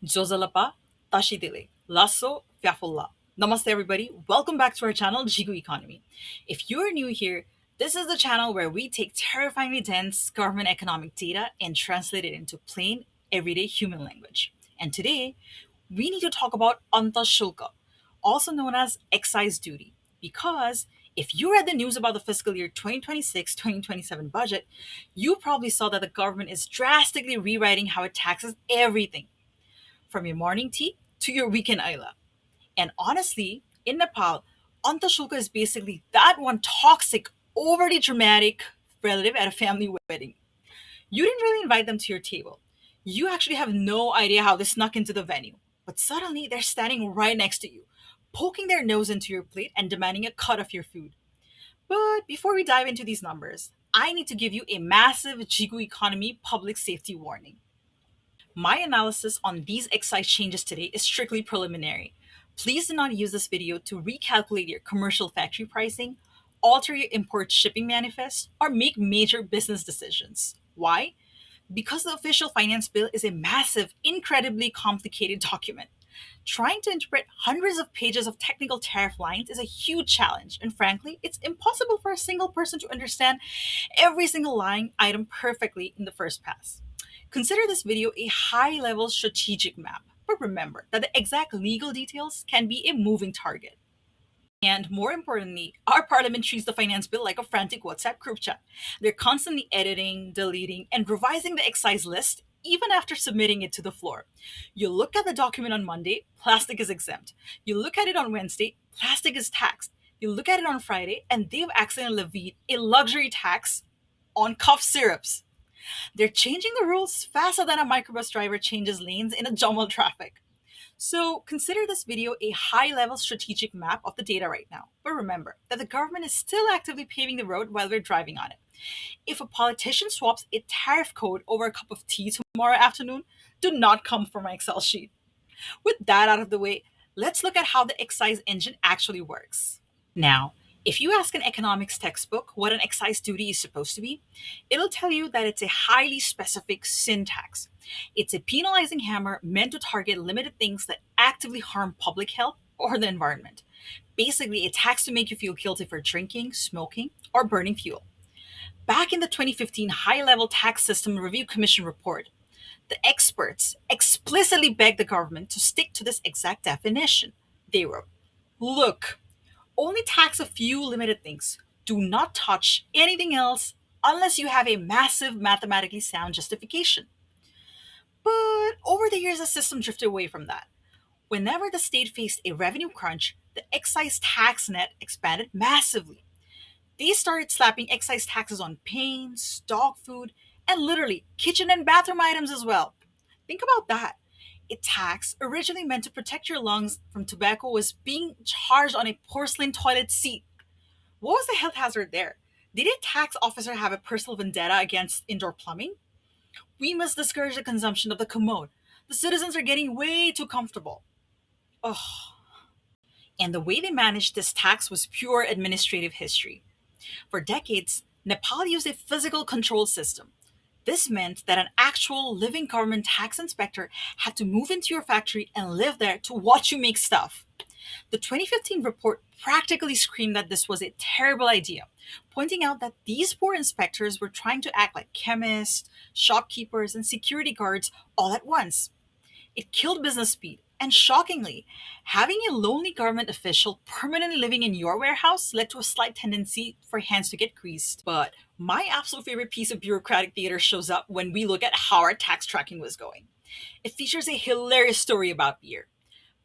Jozalapa, Tashidile, Lasso, Fiafulla. Namaste everybody. Welcome back to our channel, Jhigu Economy. If you're new here, this is the channel where we take terrifyingly dense government economic data and translate it into plain, everyday human language. And today, we need to talk about Antashulka, also known as excise duty, because if you read the news about the fiscal year 2026-2027 budget, you probably saw that the government is drastically rewriting how it taxes everything from your morning tea to your weekend isla. And honestly, in Nepal, Antashulka is basically that one toxic, overly dramatic relative at a family wedding. You didn't really invite them to your table. You actually have no idea how they snuck into the venue. But suddenly they're standing right next to you, poking their nose into your plate and demanding a cut of your food. But before we dive into these numbers, I need to give you a massive Jhigu economy public safety warning. My analysis on these excise changes today is strictly preliminary. Please do not use this video to recalculate your commercial factory pricing, alter your import shipping manifest, or make major business decisions. Why? Because the official finance bill is a massive, incredibly complicated document. Trying to interpret hundreds of pages of technical tariff lines is a huge challenge, and frankly, it's impossible for a single person to understand every single line item perfectly in the first pass. Consider this video a high level strategic map, but remember that the exact legal details can be a moving target. And more importantly, our parliament treats the finance bill like a frantic WhatsApp group chat. They're constantly editing, deleting, and revising the excise list even after submitting it to the floor. You look at the document on Monday, plastic is exempt. You look at it on Wednesday, plastic is taxed. You look at it on Friday, and they've accidentally levied a luxury tax on cough syrups. They're changing the rules faster than a microbus driver changes lanes in a Jamal traffic. So consider this video a high level strategic map of the data right now. But remember that the government is still actively paving the road while we're driving on it. If a politician swaps a tariff code over a cup of tea tomorrow afternoon, do not come for my Excel sheet. With that out of the way, let's look at how the excise engine actually works. Now, if you ask an economics textbook what an excise duty is supposed to be, it'll tell you that it's a highly specific sin tax. It's a penalizing hammer meant to target limited things that actively harm public health or the environment. Basically, a tax to make you feel guilty for drinking, smoking, or burning fuel. Back in the 2015 High Level Tax System Review Commission report, the experts explicitly begged the government to stick to this exact definition. They wrote, look, only tax a few limited things. Do not touch anything else unless you have a massive mathematically sound justification. But over the years, the system drifted away from that. Whenever the state faced a revenue crunch, the excise tax net expanded massively. They started slapping excise taxes on paints, dog food, and literally kitchen and bathroom items as well. Think about that. A tax originally meant to protect your lungs from tobacco was being charged on a porcelain toilet seat. What was the health hazard there? Did a tax officer have a personal vendetta against indoor plumbing? We must discourage the consumption of the commode. The citizens are getting way too comfortable. Ugh. And the way they managed this tax was pure administrative history. For decades, Nepal used a physical control system. This meant that an actual living government tax inspector had to move into your factory and live there to watch you make stuff. The 2015 report practically screamed that this was a terrible idea, pointing out that these poor inspectors were trying to act like chemists, shopkeepers, and security guards all at once. It killed business speed. And shockingly, having a lonely government official permanently living in your warehouse led to a slight tendency for hands to get greased. But my absolute favorite piece of bureaucratic theater shows up when we look at how our tax tracking was going. It features a hilarious story about beer.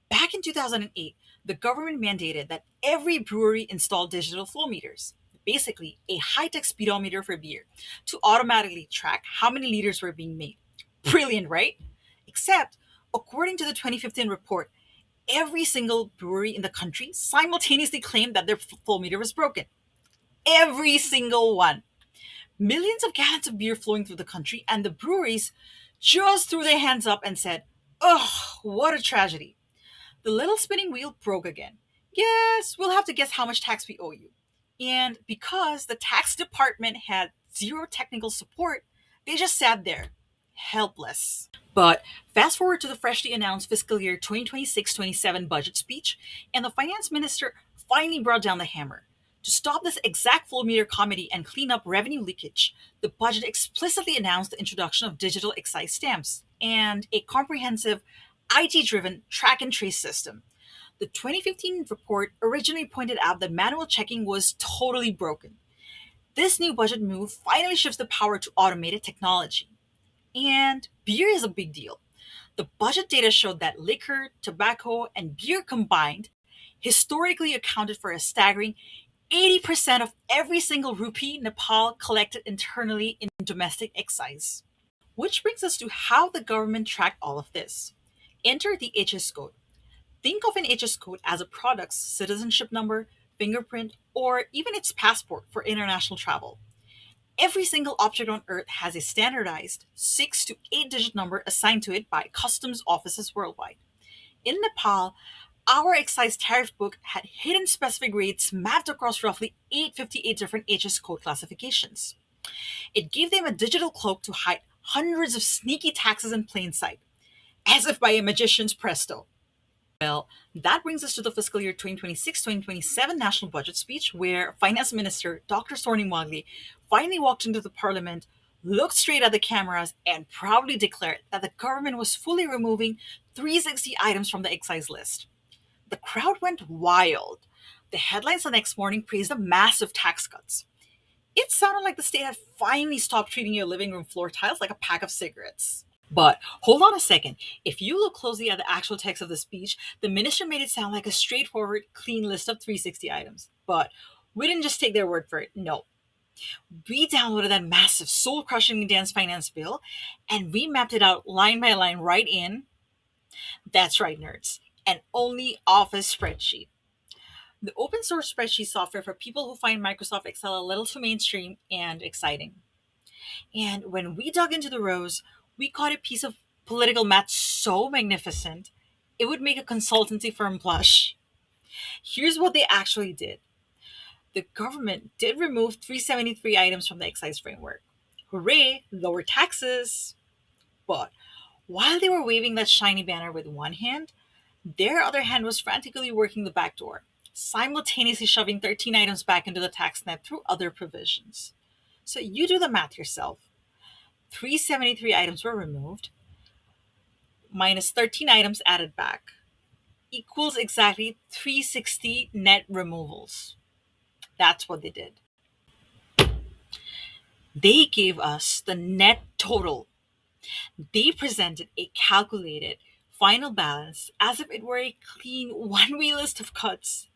Back in 2008, the government mandated that every brewery install digital flow meters, basically a high-tech speedometer for beer, to automatically track how many liters were being made. Brilliant, right? Except, according to the 2015 report, every single brewery in the country simultaneously claimed that their flow meter was broken. Every single one. Millions of gallons of beer flowing through the country, and the breweries just threw their hands up and said, ugh, what a tragedy. The little spinning wheel broke again. Yes, we'll have to guess how much tax we owe you. And because the tax department had zero technical support, they just sat there. helpless. But fast forward to the freshly announced fiscal year 2026-27 budget speech, and the finance minister finally brought down the hammer. To stop this exact Flowmeter comedy and clean up revenue leakage, the budget explicitly announced the introduction of digital excise stamps and a comprehensive IT driven track and trace system. The 2015 report originally pointed out that manual checking was totally broken. This new budget move finally shifts the power to automated technology. And beer is a big deal. The budget data showed that liquor, tobacco, and beer combined historically accounted for a staggering 80% of every single rupee Nepal collected internally in domestic excise. Which brings us to how the government tracked all of this. Enter the HS code. Think of an HS code as a product's citizenship number, fingerprint, or even its passport for international travel. Every single object on Earth has a standardized 6 to 8 digit number assigned to it by customs offices worldwide. In Nepal, our excise tariff book had hidden specific rates mapped across roughly 858 different HS code classifications. It gave them a digital cloak to hide hundreds of sneaky taxes in plain sight, as if by a magician's presto. Well, that brings us to the fiscal year 2026-2027 national budget speech, where Finance Minister Dr. Sorni Mogli finally walked into the parliament, looked straight at the cameras, and proudly declared that the government was fully removing 360 items from the excise list. The crowd went wild. The headlines the next morning praised the massive tax cuts. It sounded like the state had finally stopped treating your living room floor tiles like a pack of cigarettes. But hold on a second. If you look closely at the actual text of the speech, the minister made it sound like a straightforward, clean list of 360 items. But we didn't just take their word for it. No. We downloaded that massive, soul crushing dense finance bill and we mapped it out line by line right in, that's right, nerds, an only office spreadsheet. The open source spreadsheet software for people who find Microsoft Excel a little too mainstream and exciting. And when we dug into the rows, we caught a piece of political math so magnificent, it would make a consultancy firm blush. Here's what they actually did. The government did remove 373 items from the excise framework. Hooray, lower taxes! But while they were waving that shiny banner with one hand, their other hand was frantically working the back door, simultaneously shoving 13 items back into the tax net through other provisions. So you do the math yourself. 373 items were removed, minus 13 items added back, equals exactly 360 net removals. That's what they did. They gave us the net total. They presented a calculated final balance as if it were a clean one way list of cuts.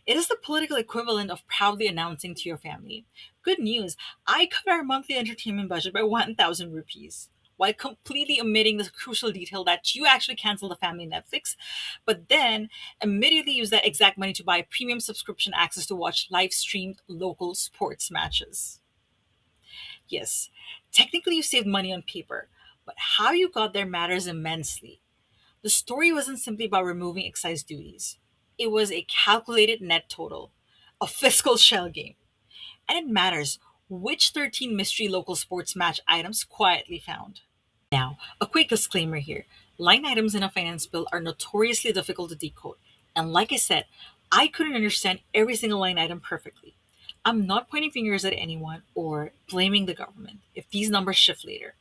It is the political equivalent of proudly announcing to your family, good news, I cut our monthly entertainment budget by 1,000 rupees, while completely omitting the crucial detail that you actually cancel the family Netflix, but then immediately use that exact money to buy premium subscription access to watch live streamed local sports matches. Yes, technically you saved money on paper, but how you got there matters immensely. The story wasn't simply about removing excise duties. It was a calculated net total, a fiscal shell game. And it matters which 13 mystery local sports match items quietly found. Now, a quick disclaimer here. Line items in a finance bill are notoriously difficult to decode. And like I said, I couldn't understand every single line item perfectly. I'm not pointing fingers at anyone or blaming the government if these numbers shift later.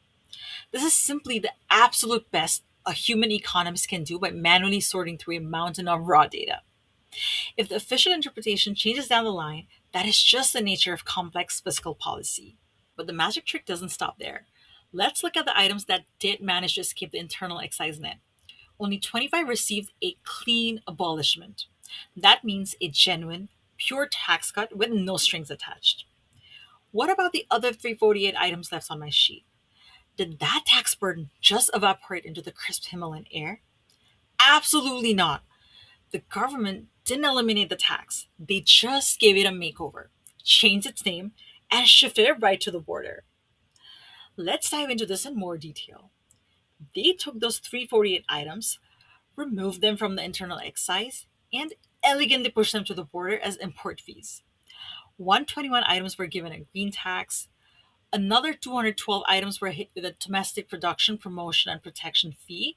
This is simply the absolute best a human economist can do by manually sorting through a mountain of raw data. If the official interpretation changes down the line, that is just the nature of complex fiscal policy. But the magic trick doesn't stop there. Let's look at the items that did manage to escape the internal excise net. Only 25 received a clean abolishment. That means a genuine, pure tax cut with no strings attached. What about the other 348 items left on my sheet? Did that tax burden just evaporate into the crisp Himalayan air? Absolutely not. The government didn't eliminate the tax, they just gave it a makeover, changed its name, and shifted it right to the border. Let's dive into this in more detail. They took those 348 items, removed them from the internal excise, and elegantly pushed them to the border as import fees. 121 items were given a green tax, Another 212 items were hit with a domestic production, promotion, and protection fee,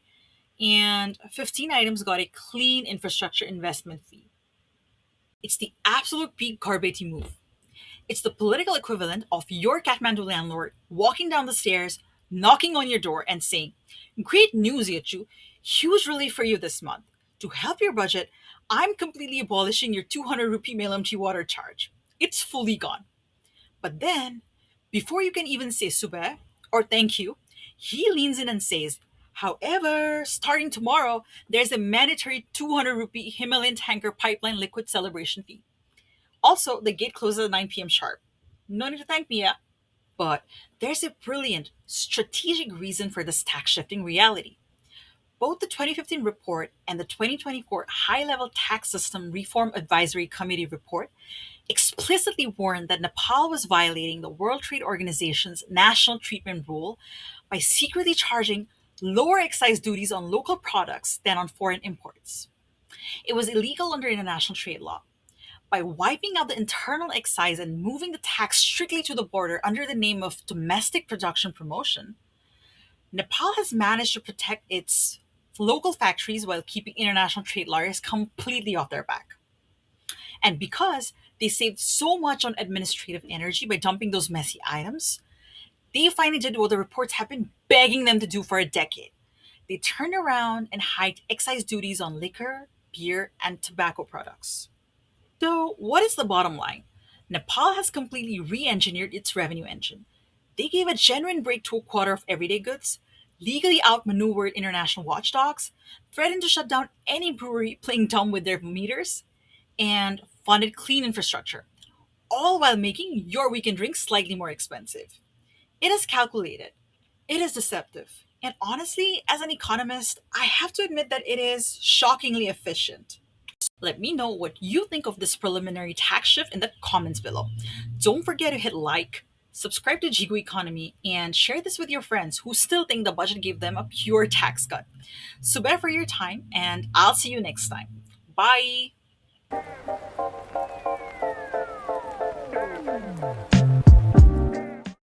and 15 items got a clean infrastructure investment fee. It's the absolute peak Garbeti move. It's the political equivalent of your Kathmandu landlord walking down the stairs, knocking on your door, and saying, "Great news, Yachu. Huge relief for you this month. To help your budget, I'm completely abolishing your 200 rupee Melamchi water charge. It's fully gone." But then, before you can even say subeh or thank you, he leans in and says, "However, starting tomorrow, there's a mandatory 200 rupee Himalayan tanker pipeline liquid celebration fee. Also, the gate closes at 9 p.m. sharp. No need to thank me, yeah." But there's a brilliant strategic reason for this tax shifting reality. Both the 2015 report and the 2024 High Level Tax System Reform Advisory Committee report explicitly warned that Nepal was violating the World Trade Organization's national treatment rule by secretly charging lower excise duties on local products than on foreign imports. It was illegal under international trade law. By wiping out the internal excise and moving the tax strictly to the border under the name of domestic production promotion, Nepal has managed to protect its local factories while keeping international trade lawyers completely off their back. And because they saved so much on administrative energy by dumping those messy items, they finally did what the reports have been begging them to do for a decade. They turned around and hiked excise duties on liquor, beer, and tobacco products. So, what is the bottom line? Nepal has completely re engineered its revenue engine. They gave a genuine break to a quarter of everyday goods, legally outmaneuvered international watchdogs, threatened to shut down any brewery playing dumb with their meters, and funded clean infrastructure, all while making your weekend drinks slightly more expensive. It is calculated, it is deceptive, and honestly, as an economist, I have to admit that it is shockingly efficient. Let me know what you think of this preliminary tax shift in the comments below. Don't forget to hit like, subscribe to Jhigu Economy, and share this with your friends who still think the budget gave them a pure tax cut. Subeh for your time, and I'll see you next time. Bye!